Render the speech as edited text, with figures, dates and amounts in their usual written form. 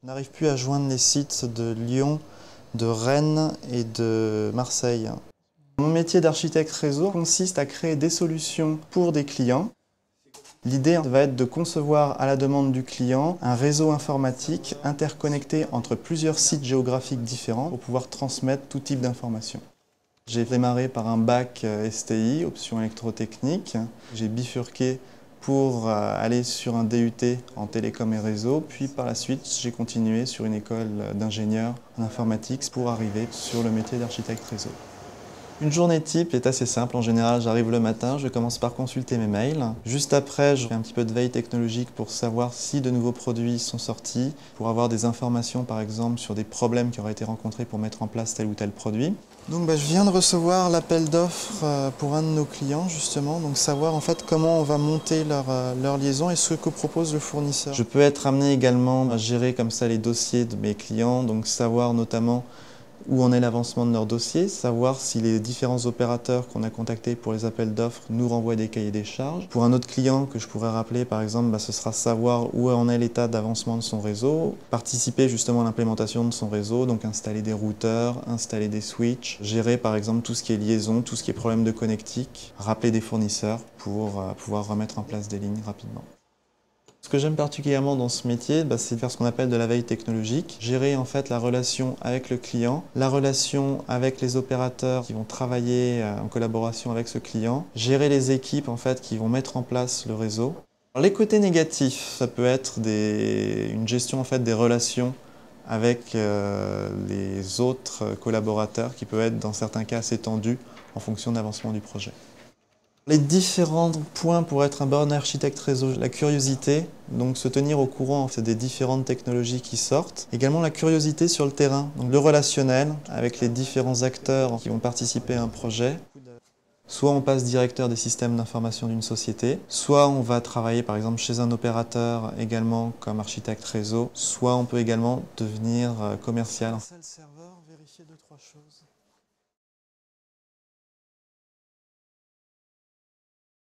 On n'arrive plus à joindre les sites de Lyon, de Rennes et de Marseille. Mon métier d'architecte réseau consiste à créer des solutions pour des clients. L'idée va être de concevoir à la demande du client un réseau informatique interconnecté entre plusieurs sites géographiques différents pour pouvoir transmettre tout type d'informations. J'ai démarré par un bac STI, option électrotechnique. J'ai bifurqué pour aller sur un DUT en télécom et réseau, puis par la suite j'ai continué sur une école d'ingénieur en informatique pour arriver sur le métier d'architecte réseau. Une journée type est assez simple. En général, j'arrive le matin, je commence par consulter mes mails. Juste après, je fais un petit peu de veille technologique pour savoir si de nouveaux produits sont sortis, pour avoir des informations par exemple sur des problèmes qui auraient été rencontrés pour mettre en place tel ou tel produit. Donc je viens de recevoir l'appel d'offres pour un de nos clients justement, donc savoir en fait comment on va monter leur liaison et ce que propose le fournisseur. Je peux être amené également à gérer comme ça les dossiers de mes clients, donc savoir notamment où en est l'avancement de leur dossier, savoir si les différents opérateurs qu'on a contactés pour les appels d'offres nous renvoient des cahiers des charges. Pour un autre client que je pourrais rappeler par exemple, ce sera savoir où en est l'état d'avancement de son réseau, participer justement à l'implémentation de son réseau, donc installer des routeurs, installer des switches, gérer par exemple tout ce qui est liaison, tout ce qui est problème de connectique, rappeler des fournisseurs pour pouvoir remettre en place des lignes rapidement. Ce que j'aime particulièrement dans ce métier, c'est de faire ce qu'on appelle de la veille technologique, gérer en fait la relation avec le client, la relation avec les opérateurs qui vont travailler en collaboration avec ce client, gérer les équipes en fait qui vont mettre en place le réseau. Alors, les côtés négatifs, ça peut être une gestion en fait des relations avec les autres collaborateurs qui peut être dans certains cas assez tendu en fonction de l'avancement du projet. Les différents points pour être un bon architecte réseau, la curiosité, donc se tenir au courant des différentes technologies qui sortent. Également la curiosité sur le terrain, donc le relationnel avec les différents acteurs qui vont participer à un projet. Soit on passe directeur des systèmes d'information d'une société, soit on va travailler par exemple chez un opérateur également comme architecte réseau, soit on peut également devenir commercial. Serveur, vérifier 2-3 choses.